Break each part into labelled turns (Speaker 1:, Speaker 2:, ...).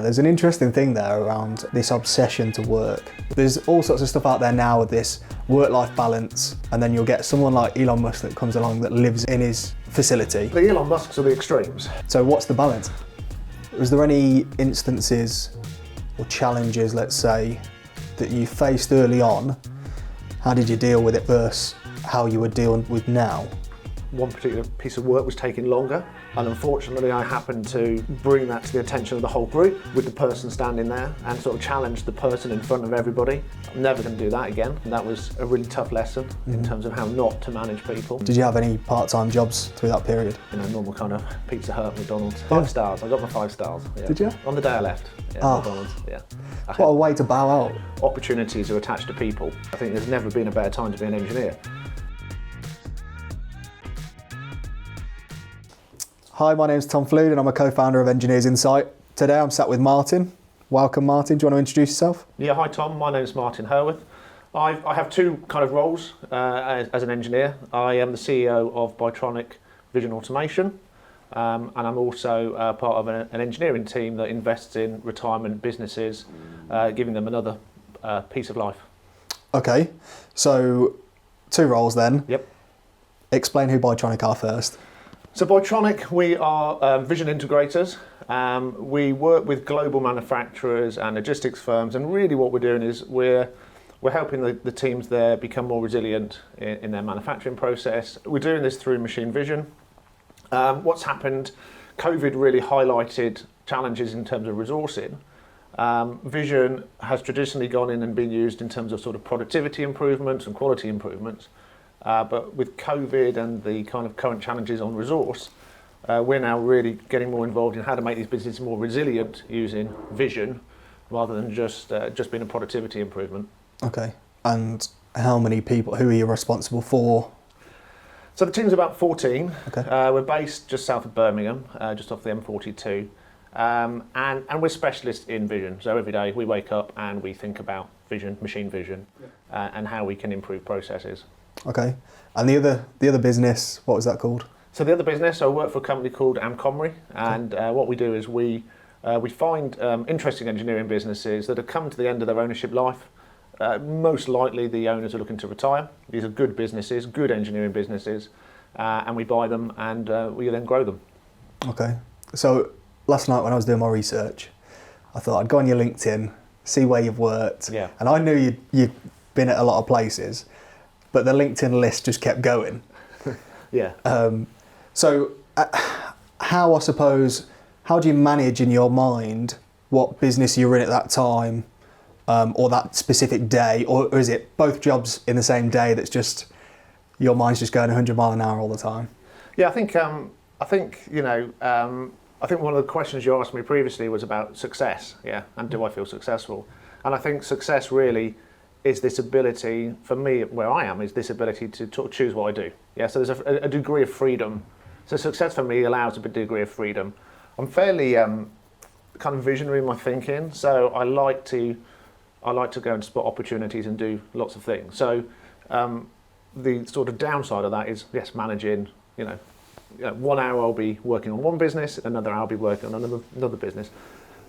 Speaker 1: there's an interesting thing there around this obsession to work. There's all sorts of stuff out there now with this work-life balance, and then you'll get someone like Elon Musk that comes along that lives in his facility.
Speaker 2: The Elon Musks are the extremes.
Speaker 1: So what's the balance? Was there any instances or challenges, let's say, that you faced early on? How did you deal with it versus how you were dealing with now?
Speaker 2: One particular piece of work was taking longer, and unfortunately I happened to bring that to the attention of the whole group with the person standing there and sort of challenge the person in front of everybody. I'm never going to do that again. And that was a really tough lesson in terms of how not to manage people.
Speaker 1: Did you have any part-time jobs through that period?
Speaker 2: You know, normal kind of Pizza Hut, McDonald's. 5 stars, I got my 5 stars. Yeah.
Speaker 1: Did you?
Speaker 2: On the day I left, McDonald's, yeah.
Speaker 1: What a way to bow out.
Speaker 2: Opportunities are attached to people. I think there's never been a better time to be an engineer.
Speaker 1: Hi, my name's Tom Flude and I'm a co-founder of Engineers Insight. Today I'm sat with Martin. Welcome, Martin. Do you want to introduce yourself?
Speaker 2: Yeah, hi Tom, my name's Martin Hurworth. I have 2 kind of roles as an engineer. I am the CEO of Biotronic Vision Automation, and I'm also part of an engineering team that invests in retirement businesses, giving them another piece of life. Okay,
Speaker 1: so 2 roles then.
Speaker 2: Yep.
Speaker 1: Explain who Biotronic are first.
Speaker 2: So Biotronic, we are vision integrators. We work with global manufacturers and logistics firms, and really what we're doing is we're helping the teams there become more resilient in their manufacturing process. We're doing this through machine vision. What's happened, COVID really highlighted challenges in terms of resourcing. Vision has traditionally gone in and been used in terms of sort of productivity improvements and quality improvements. But with COVID and the kind of current challenges on resource, we're now really getting more involved in how to make these businesses more resilient using vision rather than just being a productivity improvement.
Speaker 1: Okay. And how many people, who are you responsible for?
Speaker 2: So the team's about 14.
Speaker 1: Okay.
Speaker 2: We're based just south of Birmingham, just off the M42. And we're specialists in vision. So every day we wake up and we think about vision, machine vision, and how we can improve processes.
Speaker 1: Okay, and the other business, what was that called?
Speaker 2: So the other business, I work for a company called Amcomri, and what we do is we find interesting engineering businesses that have come to the end of their ownership life. Most likely the owners are looking to retire. These are good businesses, good engineering businesses, and we buy them and we then grow them. Okay,
Speaker 1: so last night when I was doing my research, I thought I'd go on your LinkedIn, see where you've worked, and I knew you'd been at a lot of places. But the LinkedIn list just kept going.
Speaker 2: Yeah.
Speaker 1: So how do you manage in your mind what business you're in at that time, or that specific day, or is it both jobs in the same day that's just, your mind's just going 100 miles an hour all the time?
Speaker 2: Yeah, I think one of the questions you asked me previously was about success, and do I feel successful? And I think success really is this ability, for me, where I am, is this ability to choose what I do. Yeah, so there's a degree of freedom. So success for me allows a degree of freedom. I'm fairly kind of visionary in my thinking, so I like to go and spot opportunities and do lots of things. So the sort of downside of that is, yes, managing, 1 hour I'll be working on one business, another hour I'll be working on another business.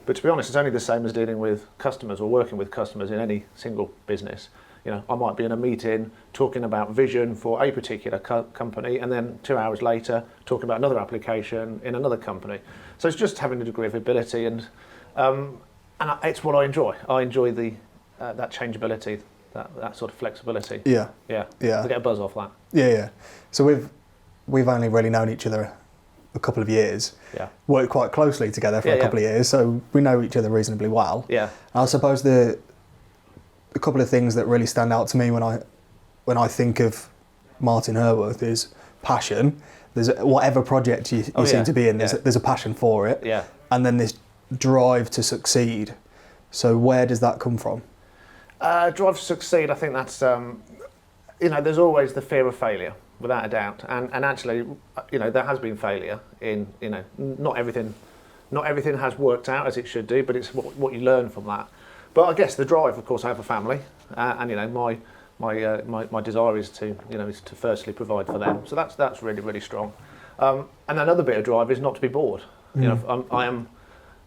Speaker 2: But to be honest, it's only the same as dealing with customers or working with customers in any single business. I might be in a meeting talking about vision for a particular company, and then 2 hours later talking about another application in another company. So it's just having a degree of ability, and it's what I enjoy. I enjoy that changeability, that sort of flexibility.
Speaker 1: Yeah.
Speaker 2: I get a buzz off that.
Speaker 1: Yeah. So we've only really known each other a couple of years, worked quite closely together for a couple of years, so we know each other reasonably well.
Speaker 2: Yeah.
Speaker 1: And I suppose the couple of things that really stand out to me when I think of Martin Hurworth is passion. There's whatever project you seem to be in, there's a passion for it.
Speaker 2: Yeah.
Speaker 1: And then this drive to succeed. So where does that come from?
Speaker 2: Drive to succeed, I think that's there's always the fear of failure, without a doubt, and actually, there has been failure in, not everything has worked out as it should do, but it's what you learn from that. But I guess the drive, of course, I have a family, and my desire is to firstly provide for them. So that's really, really strong. And another bit of drive is not to be bored.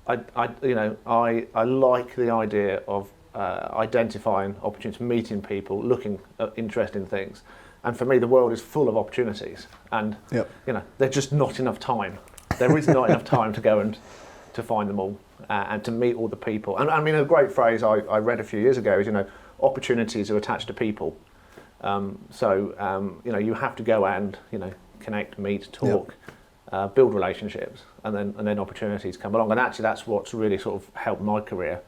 Speaker 2: I I like the idea of identifying opportunities, meeting people, looking at interesting things. And for me, the world is full of opportunities, and there's just not enough time. There is not enough time to go and to find them all and to meet all the people. And I mean, a great phrase I read a few years ago is, opportunities are attached to people. You have to go and connect, meet, talk, build relationships, and then opportunities come along. And actually, that's what's really sort of helped my career.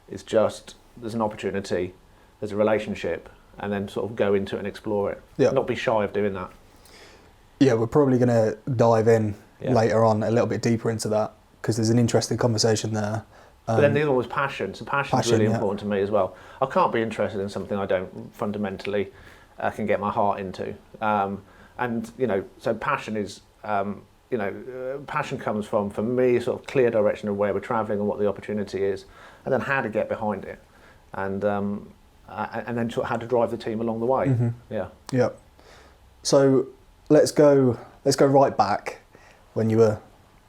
Speaker 2: It's just there's an opportunity, there's a relationship, and then sort of go into it and explore it. Yeah. Not be shy of doing that.
Speaker 1: Yeah, we're probably going to dive in later on a little bit deeper into that, because there's an interesting conversation there.
Speaker 2: But then the other one was passion. So passion is really important to me as well. I can't be interested in something I don't fundamentally can get my heart into. So passion is, passion comes from, for me, sort of clear direction of where we're travelling and what the opportunity is, and then how to get behind it. And then sort of how to drive the team along the way. Mm-hmm.
Speaker 1: Yeah. So let's go right back when you were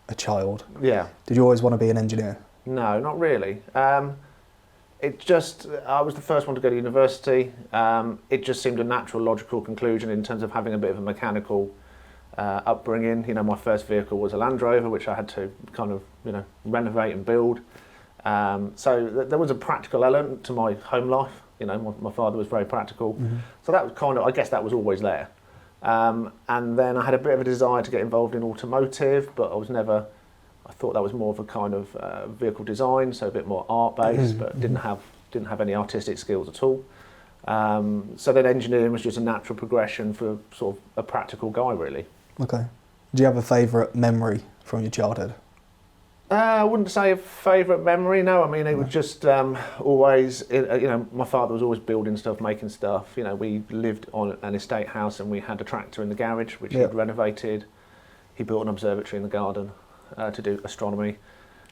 Speaker 1: a child.
Speaker 2: Yeah.
Speaker 1: Did you always want to be an engineer?
Speaker 2: No, not really. I was the first one to go to university. It just seemed a natural, logical conclusion in terms of having a bit of a mechanical upbringing. My first vehicle was a Land Rover, which I had to kind of renovate and build. So there was a practical element to my home life. My father was very practical. Mm-hmm. So that was kind of, I guess that was always there. And then I had a bit of a desire to get involved in automotive, but I thought that was more of a kind of vehicle design, so a bit more art-based, mm-hmm. but didn't have any artistic skills at all. So then engineering was just a natural progression for sort of a practical guy, really. Okay.
Speaker 1: Do you have a favourite memory from your childhood?
Speaker 2: I wouldn't say a favourite memory, no. I mean, it was just always, my father was always building stuff, making stuff. We lived on an estate house and we had a tractor in the garage, which he'd renovated. He built an observatory in the garden to do astronomy.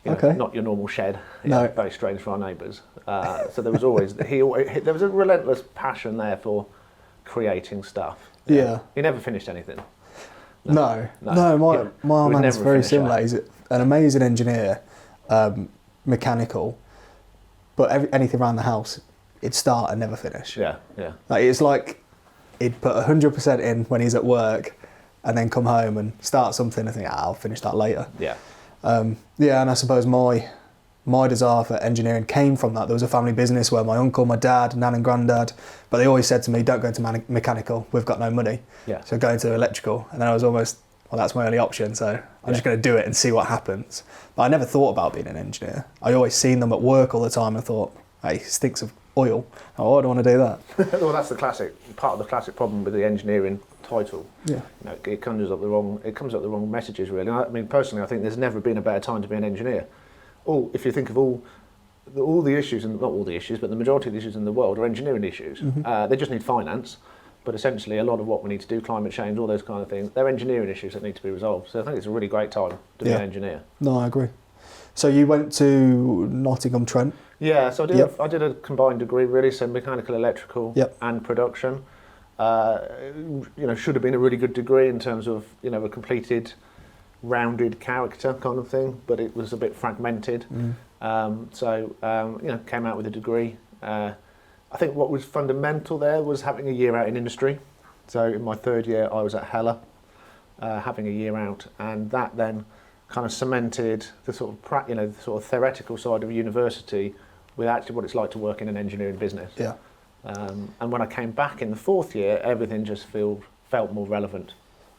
Speaker 2: Not your normal shed.
Speaker 1: No.
Speaker 2: Very strange for our neighbours. So there was always, there was a relentless passion there for creating stuff.
Speaker 1: Yeah.
Speaker 2: He never finished anything.
Speaker 1: No, my man's very similar. He's an amazing engineer, mechanical, but anything around the house, he'd start and never finish.
Speaker 2: Yeah.
Speaker 1: It's like he'd put 100% in when he's at work, and then come home and start something and think, I'll finish that later.
Speaker 2: Yeah.
Speaker 1: And I suppose my desire for engineering came from that. There was a family business where my uncle, my dad, nan and granddad, but they always said to me, don't go into mechanical, we've got no money.
Speaker 2: Yeah.
Speaker 1: So go into electrical. And then I was almost, well, that's my only option, so I'm just going to do it and see what happens. But I never thought about being an engineer. I always seen them at work all the time and thought, hey, stinks of oil. Oh, I don't want to do that.
Speaker 2: Well, that's part of the classic problem with the engineering title.
Speaker 1: Yeah.
Speaker 2: It comes up the wrong messages, really. I mean, personally, I think there's never been a better time to be an engineer. If you think of all the issues, and not all the issues, but the majority of the issues in the world are engineering issues. Mm-hmm. They just need finance, but essentially a lot of what we need to do, climate change, all those kind of things, they're engineering issues that need to be resolved. So I think it's a really great time to be an engineer.
Speaker 1: No, I agree. So you went to Nottingham-Trent?
Speaker 2: Yeah, so I did a combined degree, really, so mechanical, electrical, and production. Should have been a really good degree in terms of a completed, rounded character kind of thing, but it was a bit fragmented. Came out with a degree. I think what was fundamental there was having a year out in industry. So in my third year, I was at Hella, having a year out, and that then kind of cemented the sort of theoretical side of university with actually what it's like to work in an engineering business.
Speaker 1: Yeah.
Speaker 2: And when I came back in the fourth year, everything just felt more relevant.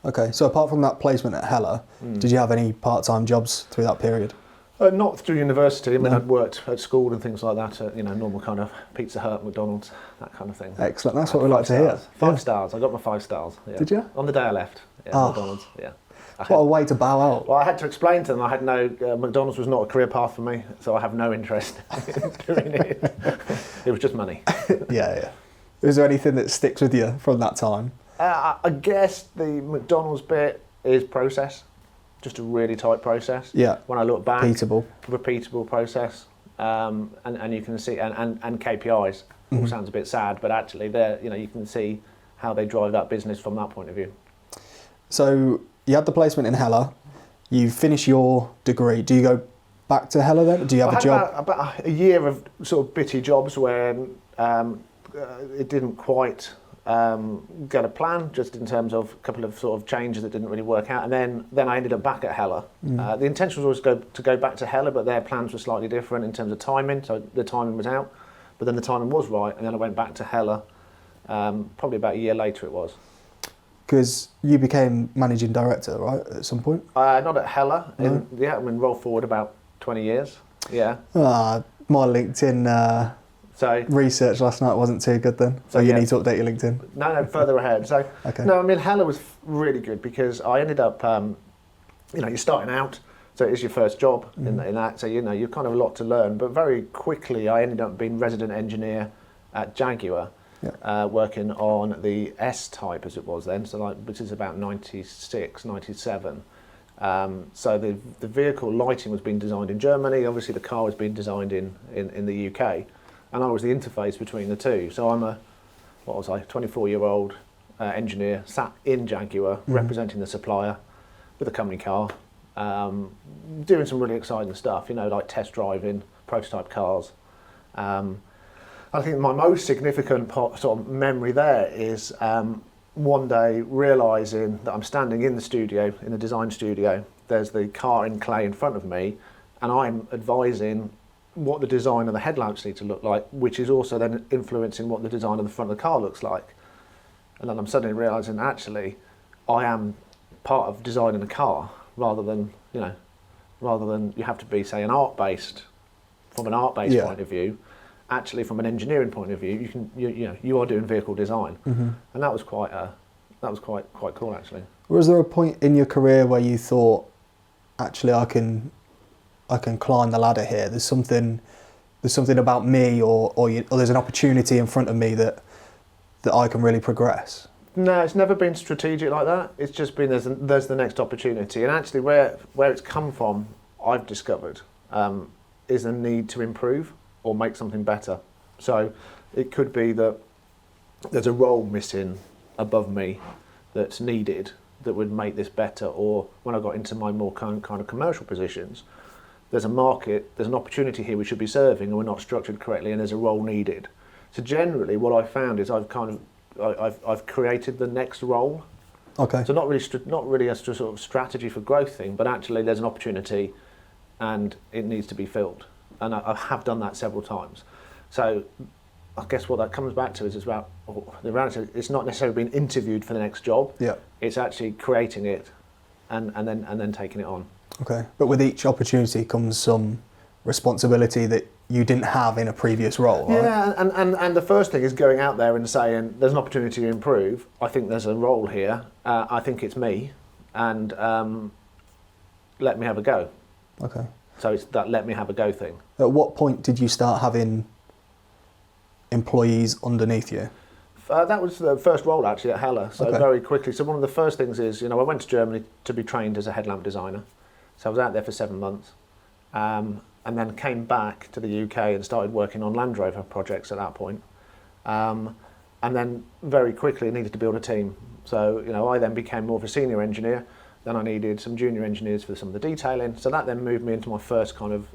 Speaker 1: Okay, so apart from that placement at Hella, did you have any part-time jobs through that period?
Speaker 2: Not through university. I mean, I'd worked at school and things like that, at, normal kind of Pizza Hut, McDonald's, that kind of thing.
Speaker 1: Excellent, that's what we like to hear.
Speaker 2: 5 stars, I got my 5 stars. Yeah.
Speaker 1: Did you?
Speaker 2: On the day I left, McDonald's, yeah.
Speaker 1: What a way to bow out.
Speaker 2: Well, I had to explain to them I had McDonald's was not a career path for me, so I have no interest in doing it. It was just money.
Speaker 1: Yeah. Is there anything that sticks with you from that time?
Speaker 2: I guess the McDonald's bit is process, just a really tight process.
Speaker 1: Yeah.
Speaker 2: When I look back,
Speaker 1: repeatable
Speaker 2: process, and you can see and KPIs. All sounds a bit sad, but actually, you can see how they drive that business from that point of view.
Speaker 1: So you had the placement in Hella. You finish your degree. Do you go back to Hella then? Do you have
Speaker 2: I
Speaker 1: a
Speaker 2: had
Speaker 1: job?
Speaker 2: about a year of sort of bitty jobs where it didn't quite get a plan, just in terms of a couple of sort of changes that didn't really work out, and then I ended up back at Hella. The intention was always to go back to Hella, but their plans were slightly different in terms of timing, so the timing was out, but then the timing was right, and then I went back to Hella, probably about a year later it was.
Speaker 1: Because you became managing director, right, at some point?
Speaker 2: Not at Hella,
Speaker 1: No.
Speaker 2: I've been rolled forward about 20 years, yeah.
Speaker 1: My LinkedIn
Speaker 2: So
Speaker 1: research last night wasn't too good then. So you need to update your LinkedIn.
Speaker 2: No, further ahead. So,
Speaker 1: Okay.
Speaker 2: no, I mean, Hella was really good because I ended up, you're starting out, so it's your first job in that, so, you've kind of a lot to learn. But very quickly, I ended up being resident engineer at Jaguar, working on the S-Type, as it was then, so which is about 96, 97. So the vehicle lighting was being designed in Germany. Obviously, the car was being designed in the UK. And I was the interface between the two. So I'm 24-year-old engineer, sat in Jaguar, representing the supplier with a company car, doing some really exciting stuff, like test driving, prototype cars. I think my most significant sort of memory there is one day realising that I'm standing in the studio, in the design studio, there's the car in clay in front of me, and I'm advising what the design of the headlamps need to look like, which is also then influencing what the design of the front of the car looks like. And then I'm suddenly realising, actually, I am part of designing a car, rather than you have to be, say, from an art-based point of view. Actually, from an engineering point of view, you are doing vehicle design, and that was quite cool, actually.
Speaker 1: Was there a point in your career where you thought, actually, I can climb the ladder here? There's something about me, or there's an opportunity in front of me that I can really progress.
Speaker 2: No, it's never been strategic like that. It's just been there's the next opportunity, and actually where it's come from, I've discovered, is a need to improve or make something better. So it could be that there's a role missing above me that's needed that would make this better, or when I got into my more kind of commercial positions, there's a market, there's an opportunity here we should be serving, and we're not structured correctly, and there's a role needed. So generally, what I've found is I've created the next role.
Speaker 1: Okay.
Speaker 2: So not really a sort of strategy for growth thing, but actually there's an opportunity, and it needs to be filled, and I have done that several times. So I guess what that comes back to is about the reality. It's not necessarily being interviewed for the next job. Yeah. It's actually creating it, and then taking it on.
Speaker 1: Okay, but with each opportunity comes some responsibility that you didn't have in a previous role, right?
Speaker 2: Yeah, and the first thing is going out there and saying, there's an opportunity to improve. I think there's a role here. I think it's me, and let me have a go.
Speaker 1: Okay.
Speaker 2: So it's that let me have a go thing.
Speaker 1: At what point did you start having employees underneath you?
Speaker 2: That was the first role actually at Hella, so very quickly. So one of the first things is, I went to Germany to be trained as a headlamp designer. So I was out there for 7 months, and then came back to the UK and started working on Land Rover projects at that point. And then very quickly needed to build a team. So, I then became more of a senior engineer. Then I needed some junior engineers for some of the detailing. So that then moved me into my first kind of,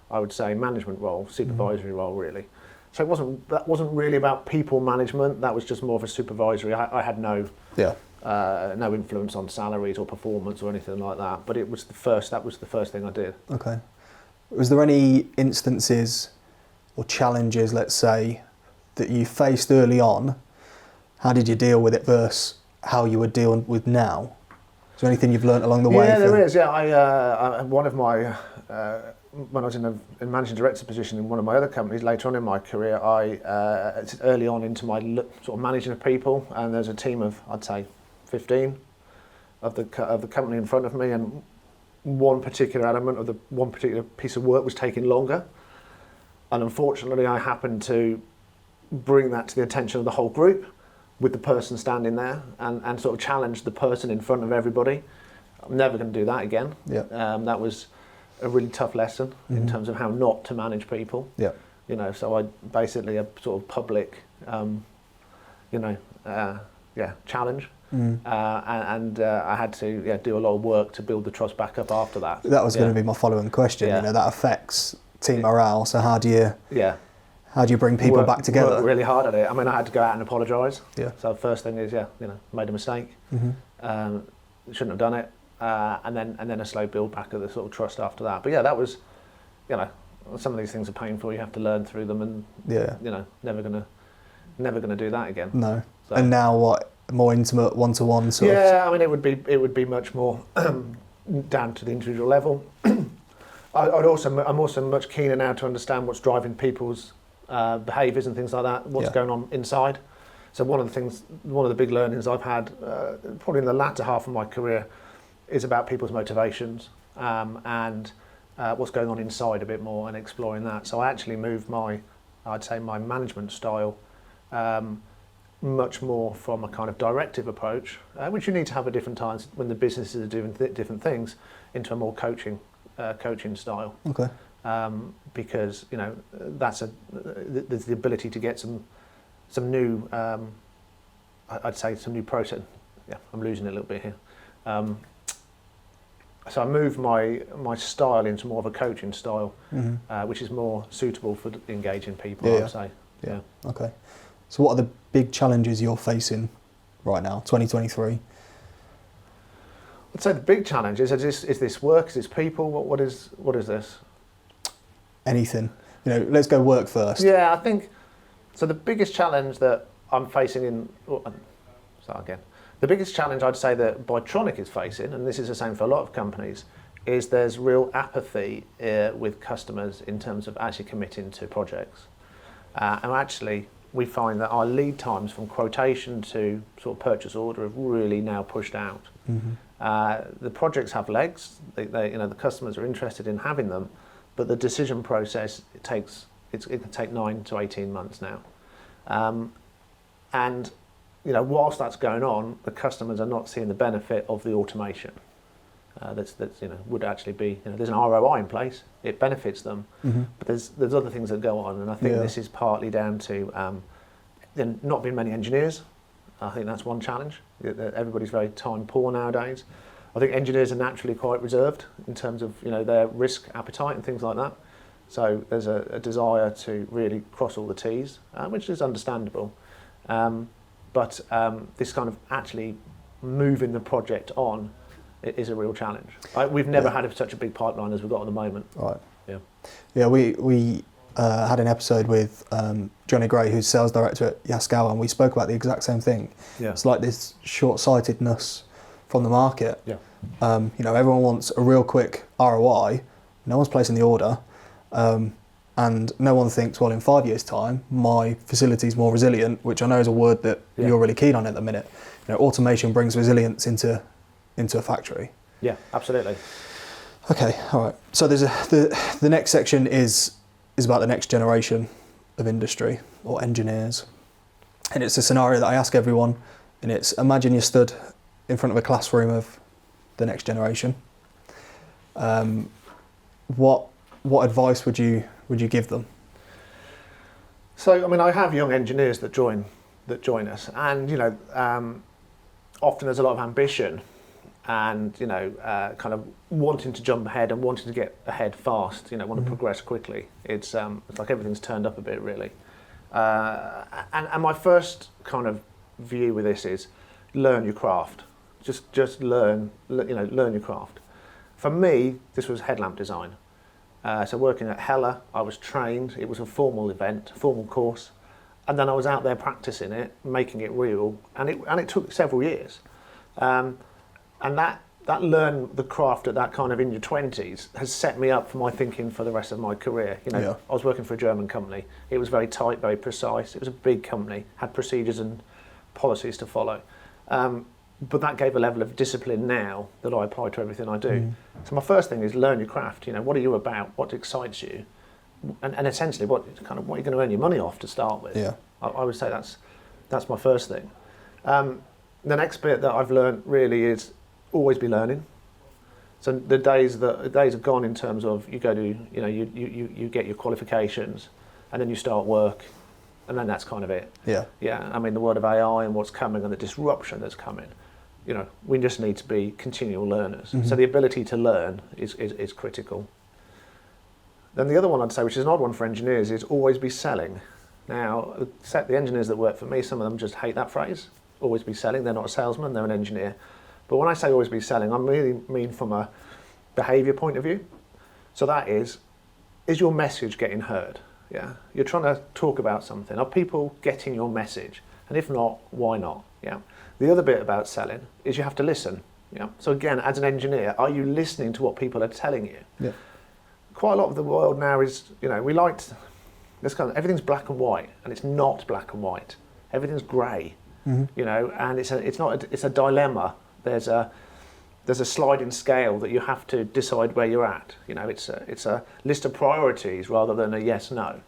Speaker 2: I would say, management role, supervisory role really. So that wasn't really about people management. That was just more of a supervisory. I had no influence on salaries or performance or anything like that. But that was the first thing I did. Okay.
Speaker 1: Was there any instances or challenges, let's say, that you faced early on? How did you deal with it versus how you would deal with now? Is there anything you've learned along the way?
Speaker 2: Yeah, there is. Yeah, I one of my when I was in a managing director position in one of my other companies later on in my career, early on into my sort of managing of people, and there's a team of, I'd say, 15 of the company in front of me, and one particular element of one particular piece of work was taking longer, and unfortunately I happened to bring that to the attention of the whole group with the person standing there, and sort of challenge the person in front of everybody. I'm never going to do that again. Yeah. That was a really tough lesson in terms of how not to manage people. Yeah. So I basically a sort of public, challenge. And I had to do a lot of work to build the trust back up after that.
Speaker 1: That was going to be my following question.
Speaker 2: Yeah.
Speaker 1: You know, that affects team morale. So how do you bring people back together?
Speaker 2: Worked really hard at it. I mean, I had to go out and apologise.
Speaker 1: Yeah.
Speaker 2: So the first thing is, made a mistake. Shouldn't have done it. And then a slow build back of the sort of trust after that. But yeah, that was, some of these things are painful. You have to learn through them, and never gonna do that again.
Speaker 1: No.
Speaker 2: So.
Speaker 1: And now what? More intimate, one-to-one sort of.
Speaker 2: Yeah, I mean, it would be much more down to the individual level. I'm also much keener now to understand what's driving people's behaviours and things like that. What's going on inside. So one of the big learnings I've had, probably in the latter half of my career, is about people's motivations and what's going on inside a bit more, and exploring that. So I actually moved my management style much more from a kind of directive approach, which you need to have at different times when the businesses are doing different things, into a more coaching style.
Speaker 1: Okay.
Speaker 2: Because there's the ability to get some new, I'd say some new process. Yeah, I'm losing it a little bit here. So I moved my style into more of a coaching style, which is more suitable for engaging people. I would say. Yeah.
Speaker 1: Okay. So what are the big challenges you're facing right now, 2023?
Speaker 2: I'd say the big challenge is this work, is this people, what is this?
Speaker 1: Anything. Let's go work first.
Speaker 2: Yeah, I think, so the biggest challenge that I'm facing the biggest challenge I'd say that Bytronic is facing, and this is the same for a lot of companies, is there's real apathy with customers in terms of actually committing to projects. And actually, we find that our lead times from quotation to sort of purchase order have really now pushed out. The projects have legs. The customers are interested in having them, but the decision process it can take 9 to 18 months now. And whilst that's going on, the customers are not seeing the benefit of the automation. That's would actually be, there's an ROI in place. It benefits them, but there's other things that go on, and I think this is partly down to there not being many engineers. I think that's one challenge. Everybody's very time poor nowadays. I think engineers are naturally quite reserved in terms of their risk appetite and things like that. So there's a desire to really cross all the T's, which is understandable. But this kind of actually moving the project on is a real challenge. We've never had such a big pipeline as we've got at the moment.
Speaker 1: Right.
Speaker 2: Yeah.
Speaker 1: Yeah, we had an episode with Johnny Gray, who's sales director at Jaguar, and we spoke about the exact same thing. Yeah. It's like this short-sightedness from the market.
Speaker 2: Yeah.
Speaker 1: Everyone wants a real quick ROI. No one's placing the order. And no one thinks, well, in 5 years' time, my facility's more resilient, which I know is a word that you're really keen on at the minute. Automation brings resilience into a factory.
Speaker 2: Yeah, absolutely.
Speaker 1: Okay, all right. So there's the next section is about the next generation of industry or engineers. And it's a scenario that I ask everyone, and it's imagine you stood in front of a classroom of the next generation. What advice would you give them?
Speaker 2: So, I mean, I have young engineers that join us, and often there's a lot of ambition, and kind of wanting to jump ahead and wanting to get ahead fast. Want to progress quickly. It's like everything's turned up a bit, really. And my first kind of view with this is learn your craft. Just learn your craft. For me, this was headlamp design. So working at Heller, I was trained. It was a formal event, formal course, and then I was out there practicing it, making it real, and it took several years. And that learn the craft at that kind of in your 20s has set me up for my thinking for the rest of my career. I was working for a German company. It was very tight, very precise. It was a big company, had procedures and policies to follow. But that gave a level of discipline now that I apply to everything I do. So my first thing is learn your craft. What are you about? What excites you? And essentially, what are you going to earn your money off to start with? Yeah. I would say that's my first thing. The next bit that I've learned really is always be learning. So the days are gone in terms of you go to you get your qualifications and then you start work and then that's kind of it.
Speaker 1: Yeah.
Speaker 2: Yeah, I mean, the world of AI and what's coming and the disruption that's coming, you know, we just need to be continual learners. So the ability to learn is critical. Then the other one I'd say, which is an odd one for engineers, is always be selling. Now, the engineers that work for me, some of them just hate that phrase, always be selling. They're not a salesman, they're an engineer. But when I say always be selling, I really mean from a behaviour point of view. So that is your message getting heard? Yeah, you're trying to talk about something. Are people getting your message? And if not, why not? Yeah. The other bit about selling is you have to listen. Yeah. So again, as an engineer, are you listening to what people are telling you?
Speaker 1: Yeah.
Speaker 2: Quite a lot of the world now is, you know, we like this kind of, everything's black and white, and it's not black and white. Everything's grey, you know, and it's a dilemma. There's a sliding scale that you have to decide where you're at. You know, it's a list of priorities rather than a yes no,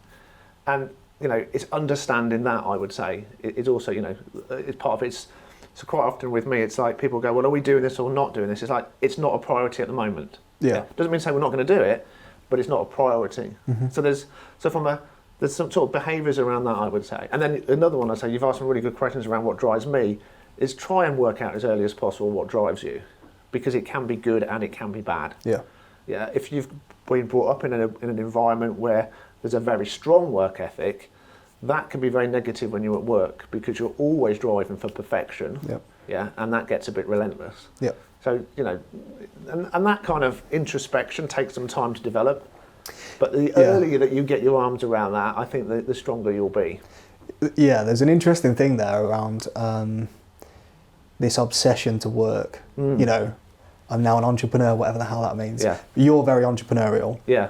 Speaker 2: and you know, it's understanding that, I would say, is also, you know, it's part of it. So quite often with me, it's like people go, well, are we doing this or not doing this? It's like, it's not a priority at the moment.
Speaker 1: Yeah.
Speaker 2: Doesn't mean to say we're not going to do it, but it's not a priority. So there's some sort of behaviours around that, I would say. And then another one, I'd say, you've asked some really good questions around what drives me, is try and work out as early as possible what drives you, because it can be good and it can be bad.
Speaker 1: Yeah.
Speaker 2: Yeah. If you've been brought up in an environment where there's a very strong work ethic, that can be very negative when you're at work, because you're always driving for perfection.
Speaker 1: Yep.
Speaker 2: Yeah, and that gets a bit relentless.
Speaker 1: Yep.
Speaker 2: So, you know, and that kind of introspection takes some time to develop. But the earlier that you get your arms around that, I think the stronger you'll be.
Speaker 1: Yeah, there's an interesting thing there around this obsession to work. You know, I'm now an entrepreneur, whatever the hell that means.
Speaker 2: Yeah.
Speaker 1: You're very entrepreneurial.
Speaker 2: Yeah.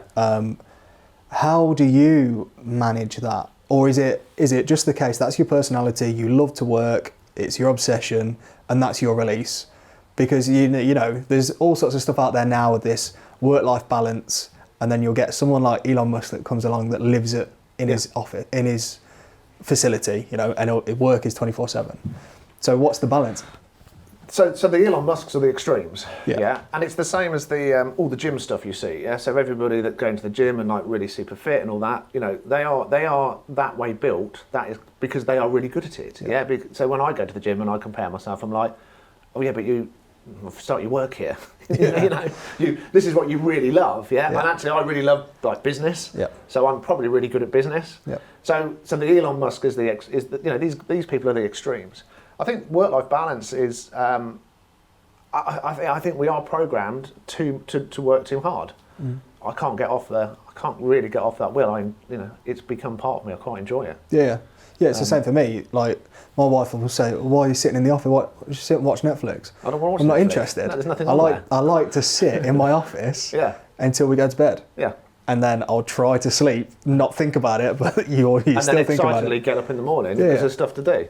Speaker 1: How do you manage that? Or is it just the case that's your personality, you love to work, it's your obsession, and that's your release? Because you know, there's all sorts of stuff out there now with this work-life balance, and then you'll get someone like Elon Musk that comes along that lives it in his office, in his facility, you know, and work is 24/7. So what's the balance?
Speaker 2: So the Elon Musks are the extremes,
Speaker 1: Yeah.
Speaker 2: and it's the same as the all the gym stuff you see, yeah. So everybody that going to the gym and like really super fit and all that, you know, they are that way built. That is because they are really good at it, yeah. So when I go to the gym and I compare myself, I'm like, oh yeah, but you start your work here, you know, this is what you really love, yeah. And actually, I really love like business, so I'm probably really good at business. So the Elon Musk is you know, these people are the extremes. I think work-life balance is. I think we are programmed to work too hard. I can't get off there. I can't really get off that wheel. You know, it's become part of me. I quite enjoy it.
Speaker 1: Yeah. It's the same for me. Like my wife will say, "Why are you sitting in the office? Why just sit and watch Netflix?"
Speaker 2: I don't want to watch
Speaker 1: I'm not
Speaker 2: Netflix.
Speaker 1: interested.
Speaker 2: No, there's nothing
Speaker 1: I
Speaker 2: on
Speaker 1: like
Speaker 2: there.
Speaker 1: I like to sit in my office until we go to bed.
Speaker 2: Yeah.
Speaker 1: And then I'll try to sleep, not think about it, but you still think about it.
Speaker 2: And then excitedly get up in the morning because there's stuff to do.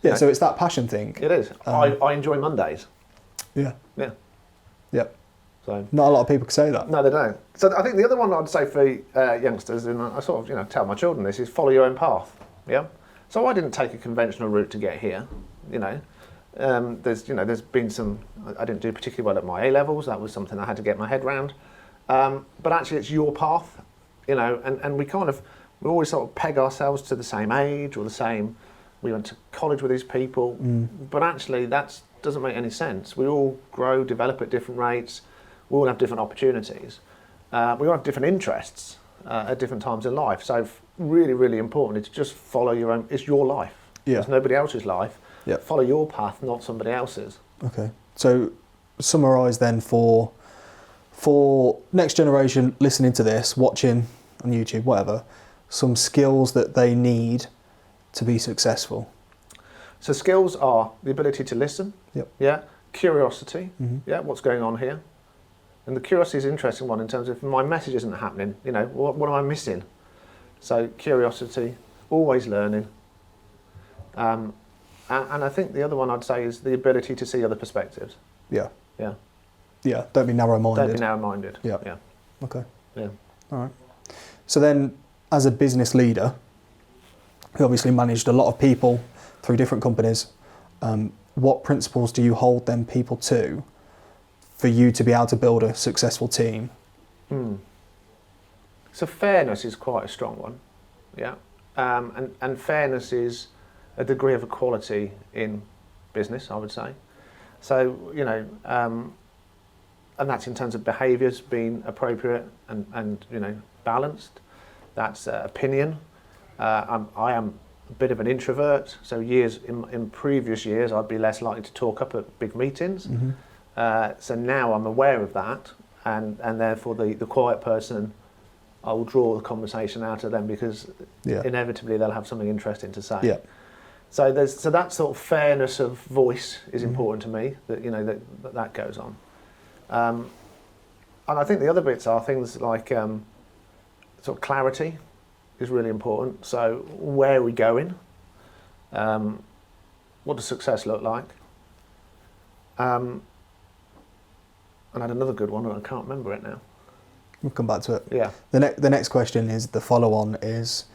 Speaker 1: Yeah, so it's that passion thing.
Speaker 2: It is. I enjoy Mondays.
Speaker 1: Yeah.
Speaker 2: Yeah.
Speaker 1: Yep.
Speaker 2: So
Speaker 1: not a lot of people can say that.
Speaker 2: No, they don't. So I think the other one I'd say for youngsters, and I sort of, you know, tell my children this, is follow your own path. Yeah. So I didn't take a conventional route to get here. You know, there's been some. I didn't do particularly well at my A levels. That was something I had to get my head round. But actually, it's your path. You know, and we always sort of peg ourselves to the same age or the same. We went to college with these people, but actually that doesn't make any sense. We all grow, develop at different rates. We all have different opportunities. We all have different interests at different times in life. So really, really important is just follow your own. It's your life.
Speaker 1: Yeah.
Speaker 2: It's nobody else's life.
Speaker 1: Yeah.
Speaker 2: Follow your path, not somebody else's.
Speaker 1: Okay. So summarise then for next generation listening to this, watching on YouTube, whatever, some skills that they need to be successful.
Speaker 2: So skills are the ability to listen.
Speaker 1: Yep.
Speaker 2: Yeah. Curiosity. Yeah. What's going on here? And the curiosity is an interesting one in terms of if my message isn't happening, you know, what am I missing? So curiosity, always learning. And I think the other one I'd say is the ability to see other perspectives.
Speaker 1: Yeah.
Speaker 2: Yeah.
Speaker 1: Yeah. Don't be narrow-minded.
Speaker 2: Don't be narrow-minded.
Speaker 1: Yeah.
Speaker 2: Yeah.
Speaker 1: Okay.
Speaker 2: Yeah.
Speaker 1: All right. So then, as a business leader, who obviously managed a lot of people through different companies, what principles do you hold them people to for you to be able to build a successful team?
Speaker 2: So fairness is quite a strong one, yeah. and fairness is a degree of equality in business, I would say. So, and that's in terms of behaviours being appropriate and balanced. That's opinion. I am a bit of an introvert, so in previous years I'd be less likely to talk up at big meetings. So now I'm aware of that, and therefore the quiet person, I will draw the conversation out of them because inevitably they'll have something interesting to say.
Speaker 1: Yeah.
Speaker 2: So that sort of fairness of voice is important to me. That goes on, and I think the other bits are things like sort of clarity is really important. So where are we going? What does success look like? And I had another good one, and I can't remember it now.
Speaker 1: We'll come back to it.
Speaker 2: Yeah.
Speaker 1: The next question is, the follow-on is,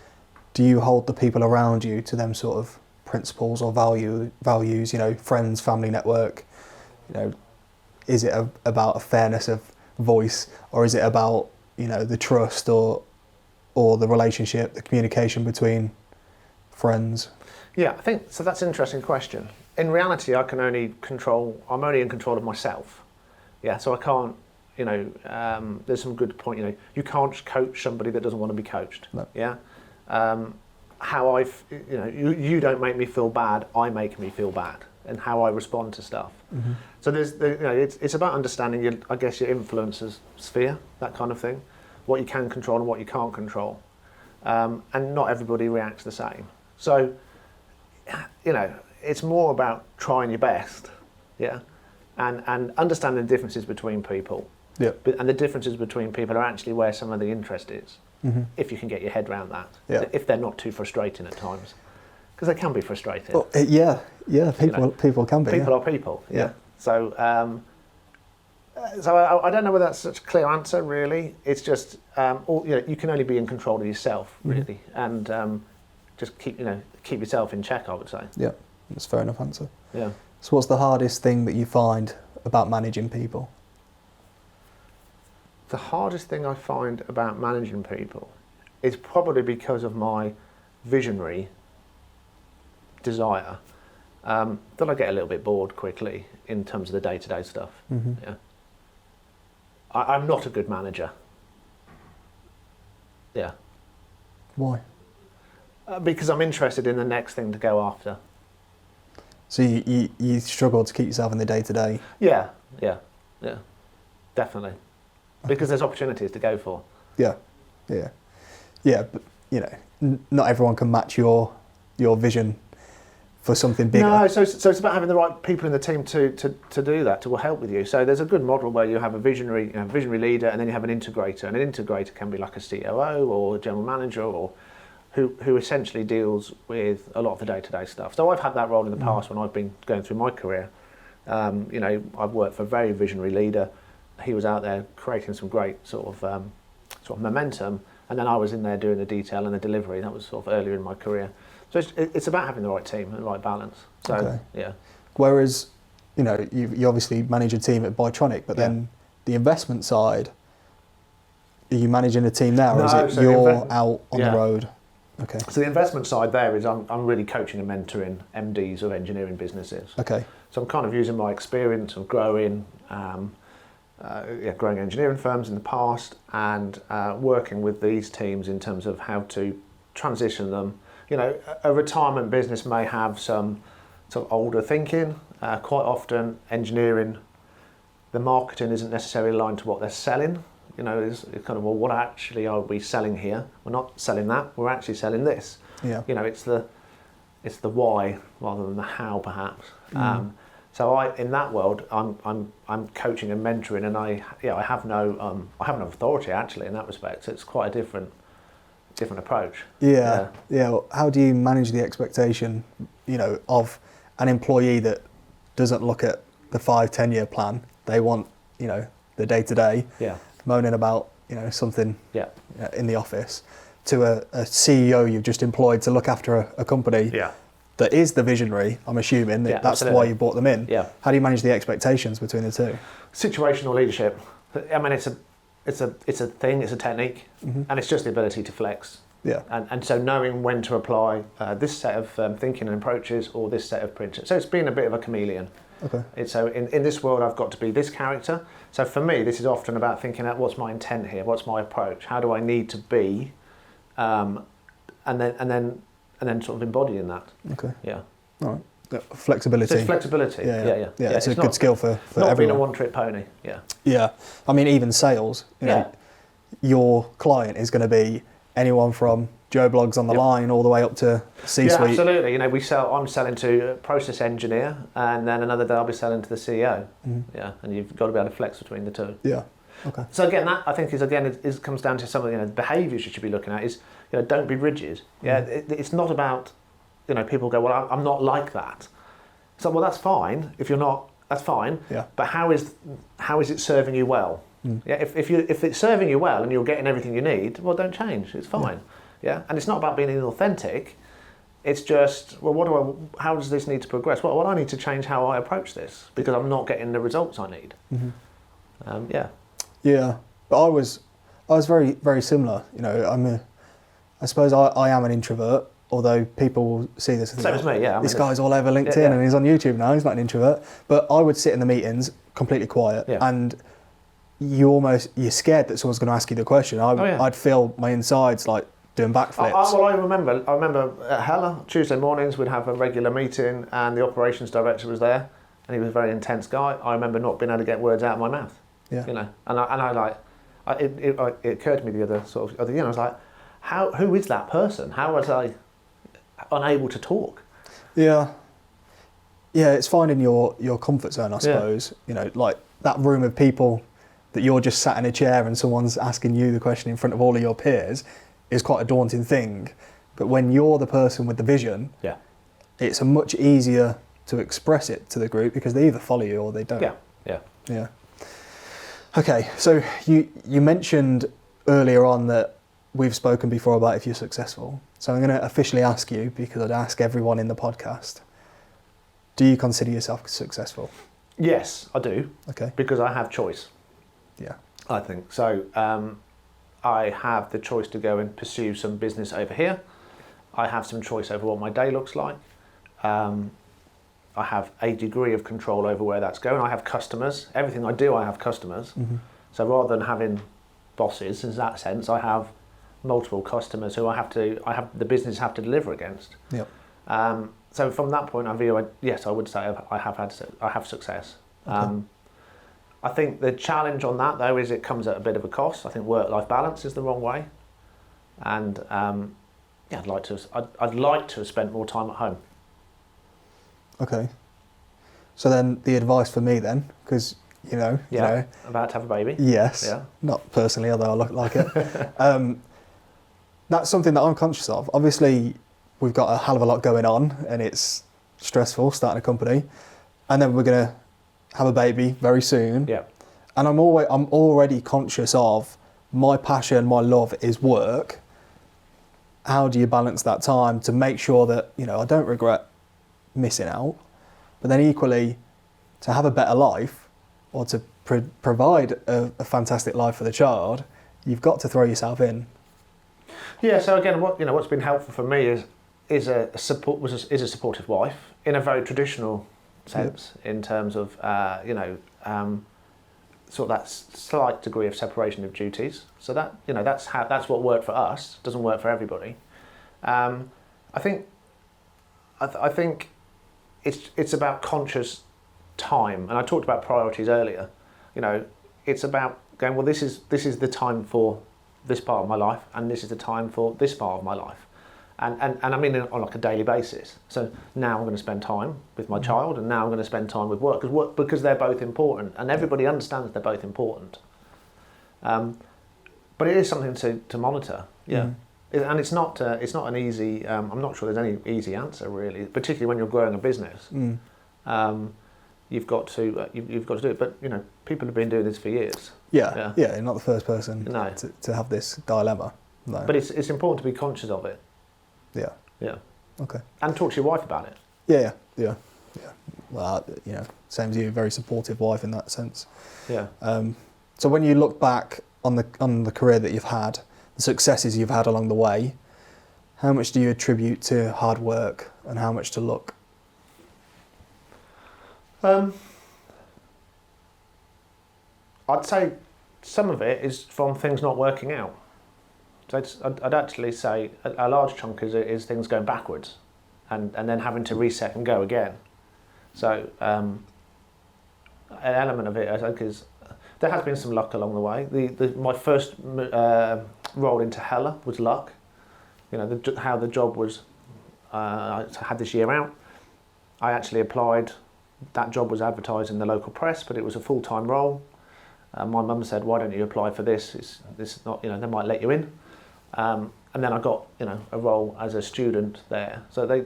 Speaker 1: do you hold the people around you to them sort of principles or values, friends, family network? Is it about a fairness of voice, or is it about, the trust or the relationship, the communication between friends? Yeah,
Speaker 2: I think, so that's an interesting question. In reality, I'm only in control of myself. Yeah, so I can't, there's some good point, you can't coach somebody that doesn't want to be coached. No. Yeah. You don't make me feel bad, I make me feel bad, and how I respond to stuff. Mm-hmm. So it's about understanding your influencer sphere, that kind of thing, what you can control and what you can't control, and not everybody reacts the same. So, it's more about trying your best, yeah, and understanding the differences between people.
Speaker 1: Yeah.
Speaker 2: And the differences between people are actually where some of the interest is, if you can get your head around that. Yeah. If they're not too frustrating at times, because they can be frustrating.
Speaker 1: Well, people can be.
Speaker 2: People are people. Yeah. So, I don't know whether that's such a clear answer. Really, it's just you can only be in control of yourself, really, and just keep yourself in check, I would say.
Speaker 1: Yeah, that's a fair enough answer.
Speaker 2: Yeah.
Speaker 1: So, what's the hardest thing that you find about managing people?
Speaker 2: The hardest thing I find about managing people is probably because of my visionary desire, that I get a little bit bored quickly in terms of the day-to-day stuff. Mm-hmm. Yeah. I'm not a good manager. Yeah.
Speaker 1: Why?
Speaker 2: Because I'm interested in the next thing to go after.
Speaker 1: So you struggle to keep yourself in the day-to-day?
Speaker 2: Yeah, definitely. Because there's opportunities to go for.
Speaker 1: Yeah, but not everyone can match your vision for something bigger.
Speaker 2: No, so it's about having the right people in the team to do that, to help with you. So there's a good model where you have a visionary leader, and then you have an integrator, and an integrator can be like a COO or a general manager, or who essentially deals with a lot of the day-to-day stuff. So I've had that role in the past when I've been going through my career. I've worked for a very visionary leader. He was out there creating some great sort of momentum, and then I was in there doing the detail and the delivery. That was sort of earlier in my career. So it's about having the right team and the right balance. So
Speaker 1: okay.
Speaker 2: Yeah.
Speaker 1: Whereas, you obviously manage a team at Biotronic, but then the investment side, are you managing a team now, or is it you're out on the road? Okay.
Speaker 2: So the investment side there is I'm really coaching and mentoring MDs of engineering businesses.
Speaker 1: Okay.
Speaker 2: So I'm kind of using my experience of growing engineering firms in the past, and working with these teams in terms of how to transition them. A retirement business may have some sort of older thinking. Quite often, engineering, the marketing isn't necessarily aligned to what they're selling. It's kind of, well, what actually are we selling here? We're not selling that. We're actually selling this. Yeah. It's the why rather than the how, perhaps. So in that world, I'm coaching and mentoring, and I have no authority actually in that respect. So it's quite a different approach.
Speaker 1: Yeah. How do you manage the expectation, of an employee that doesn't look at the 5-10 year plan? They want, the day to day, moaning about, something in the office, to a CEO you've just employed to look after a company. Yeah. That is the visionary, I'm assuming. That's absolutely why you brought them in. Yeah. How do you manage the expectations between the two?
Speaker 2: Situational leadership. I mean, it's a thing, it's a technique, and it's just the ability to flex
Speaker 1: Yeah.
Speaker 2: And so knowing when to apply this set of thinking and approaches or this set of principles. So it's been a bit of a chameleon.
Speaker 1: Okay.
Speaker 2: So in this world, I've got to be this character. So for me, this is often about thinking out what's my intent here, what's my approach, how do I need to be, and then sort of embodying that.
Speaker 1: Okay.
Speaker 2: Yeah.
Speaker 1: All right. Flexibility.
Speaker 2: So it's flexibility. Yeah.
Speaker 1: It's a good skill for
Speaker 2: not
Speaker 1: everyone.
Speaker 2: being a one-trick pony. Yeah.
Speaker 1: Yeah. I mean, even sales. You know, your client is going to be anyone from Joe Bloggs on the line all the way up to C-suite.
Speaker 2: Yeah, absolutely. You know, I'm selling to a process engineer, and then another day I'll be selling to the CEO. Yeah, and you've got to be able to flex between the two.
Speaker 1: Yeah. Okay.
Speaker 2: So again, that I think is comes down to some of the behaviours you should be looking at. Is don't be rigid. Yeah, it's not about people go, well, I'm not like that. So well, that's fine if you're not. That's fine. Yeah. But how is it serving you well? Yeah. If it's serving you well and you're getting everything you need, well, don't change. It's fine. Yeah. And it's not about being inauthentic. It's just, well, how does this need to progress? Well, I need to change how I approach this because I'm not getting the results I need. Yeah. Yeah.
Speaker 1: But I was very, very similar. I suppose I am an introvert, although people will see this.
Speaker 2: Same as me, yeah.
Speaker 1: This guy's all over LinkedIn and he's on YouTube now. He's not an introvert. But I would sit in the meetings completely quiet and you're scared that someone's going to ask you the question. I'd feel my insides like doing backflips.
Speaker 2: I remember at Hella, Tuesday mornings we'd have a regular meeting and the operations director was there and he was a very intense guy. I remember not being able to get words out of my mouth. Yeah. It occurred to me the other I was like, who is that person? How was I unable to talk? Yeah.
Speaker 1: Yeah, it's finding your comfort zone, I suppose. Like that room of people that you're just sat in a chair and someone's asking you the question in front of all of your peers is quite a daunting thing. But when you're the person with the vision, it's a much easier to express it to the group because they either follow you or they don't. Yeah. Okay, so you mentioned earlier on that we've spoken before about if you're successful. So I'm going to officially ask you, because I'd ask everyone in the podcast, do you consider yourself successful?
Speaker 2: Yes, I do.
Speaker 1: Okay.
Speaker 2: Because I have choice.
Speaker 1: Yeah.
Speaker 2: I think. So I have the choice to go and pursue some business over here. I have some choice over what my day looks like. I have a degree of control over where that's going. I have customers. Everything I do, I have customers. So rather than having bosses, in that sense, I have multiple customers who the business have to deliver against.
Speaker 1: Yep.
Speaker 2: So from that point of view, yes, I would say I have success. Okay. I think the challenge on that though is it comes at a bit of a cost. I think work-life balance is the wrong way, and I'd like to have spent more time at home.
Speaker 1: Okay. So then the advice for me then, because
Speaker 2: about to have a baby.
Speaker 1: Yes. Yeah. Not personally, although I look like it. That's something that I'm conscious of. Obviously, we've got a hell of a lot going on, and it's stressful starting a company, and then we're going to have a baby very soon. Yeah. And I'm already conscious of my passion, my love is work. How do you balance that time to make sure that I don't regret missing out, but then equally to have a better life or to provide a fantastic life for the child, you've got to throw yourself in.
Speaker 2: Yeah. So again, what's been helpful for me is a supportive wife in a very traditional sense, in terms of sort of that slight degree of separation of duties. So that that's what worked for us. Doesn't work for everybody. I think it's about conscious time, and I talked about priorities earlier. It's about going, well, this is the time for this part of my life, and this is the time for this part of my life, and I mean on like a daily basis. So now I'm going to spend time with my child, and now I'm going to spend time with work because they're both important, and everybody understands they're both important. But it is something to monitor. Yeah. And it's not an easy. I'm not sure there's any easy answer really, particularly when you're growing a business. You've got to do it. But people have been doing this for years.
Speaker 1: Yeah. You're not the first person to have this dilemma. No.
Speaker 2: But it's important to be conscious of it. Yeah.
Speaker 1: Okay.
Speaker 2: And talk to your wife about it.
Speaker 1: Yeah. Well, same as you, very supportive wife in that sense.
Speaker 2: Yeah.
Speaker 1: So when you look back on the career that you've had, the successes you've had along the way, how much do you attribute to hard work and how much to luck?
Speaker 2: I'd say some of it is from things not working out. So I'd actually say a large chunk is things going backwards and then having to reset and go again. So an element of it, I think, is there has been some luck along the way. My first role into Hella was luck. You know, how the job was, I had this year out. I actually applied. That job was advertised in the local press, but it was a full-time role. My mum said, "Why don't you apply for this? This is not, you know, they might let you in." And then I got, you know, a role as a student there. So they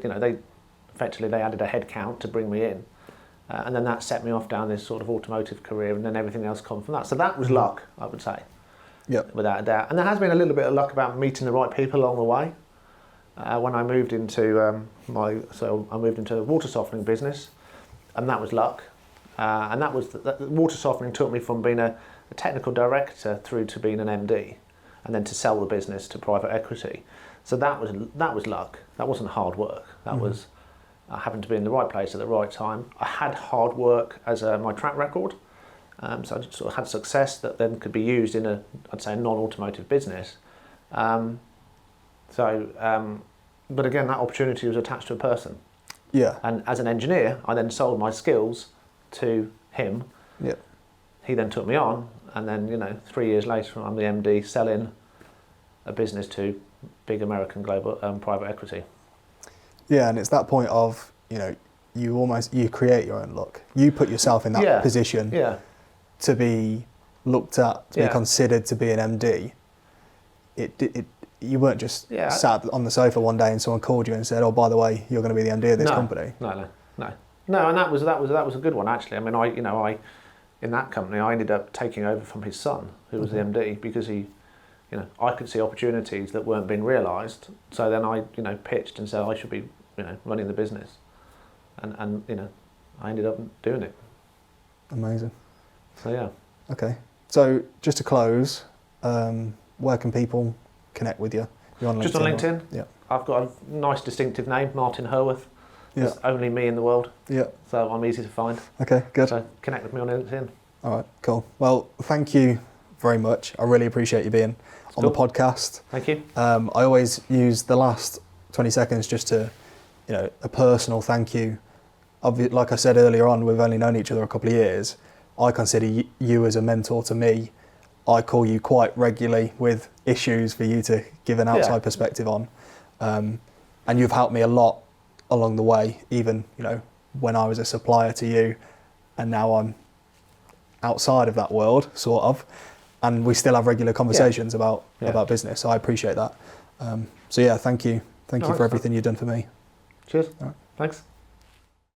Speaker 2: effectively added a head count to bring me in, and then that set me off down this sort of automotive career, and then everything else come from that. So that was luck, I would say.
Speaker 1: Yep.
Speaker 2: Without a doubt. And there has been a little bit of luck about meeting the right people along the way. When I moved into I moved into a water softening business, and that was luck. And that was the water softening took me from being a technical director through to being an MD, and then to sell the business to private equity. So that was luck. That wasn't hard work. That was I happened to be in the right place at the right time. I had hard work as my track record. So I sort of had success that then could be used in a non-automotive business. But again, that opportunity was attached to a person.
Speaker 1: Yeah.
Speaker 2: And as an engineer, I then sold my skills to him.
Speaker 1: Yeah.
Speaker 2: He then took me on, and then 3 years later, I'm the MD selling a business to big American global private equity.
Speaker 1: Yeah, and it's that point of you create your own luck. You put yourself in that position.
Speaker 2: Yeah.
Speaker 1: To be looked at, to be considered to be an MD, you weren't just sat on the sofa one day and someone called you and said, "Oh, by the way, you're going to be the MD of this company."
Speaker 2: No, and that was a good one actually. I mean, I in that company I ended up taking over from his son, who was the MD, because I could see opportunities that weren't being realised. So then I pitched and said I should be running the business, and I ended up doing it.
Speaker 1: Amazing.
Speaker 2: So yeah.
Speaker 1: Okay. So just to close, where can people connect with you? You're on LinkedIn.
Speaker 2: Just on LinkedIn.
Speaker 1: Yeah.
Speaker 2: I've got a nice distinctive name, Martin Hurworth. There's only me in the world. Yeah. So I'm easy to find.
Speaker 1: Okay, good.
Speaker 2: So connect with me on LinkedIn.
Speaker 1: All right, cool. Well, thank you very much. I really appreciate you being on the podcast.
Speaker 2: Thank you.
Speaker 1: I always use the last 20 seconds just to, a personal thank you. Like I said earlier on, we've only known each other a couple of years. I consider you as a mentor to me. I call you quite regularly with issues for you to give an outside perspective on. And you've helped me a lot along the way, even, when I was a supplier to you, and now I'm outside of that world, sort of, and we still have regular conversations about business. So I appreciate that. Thank you. Thank you for everything you've done for me.
Speaker 2: Cheers. Thanks.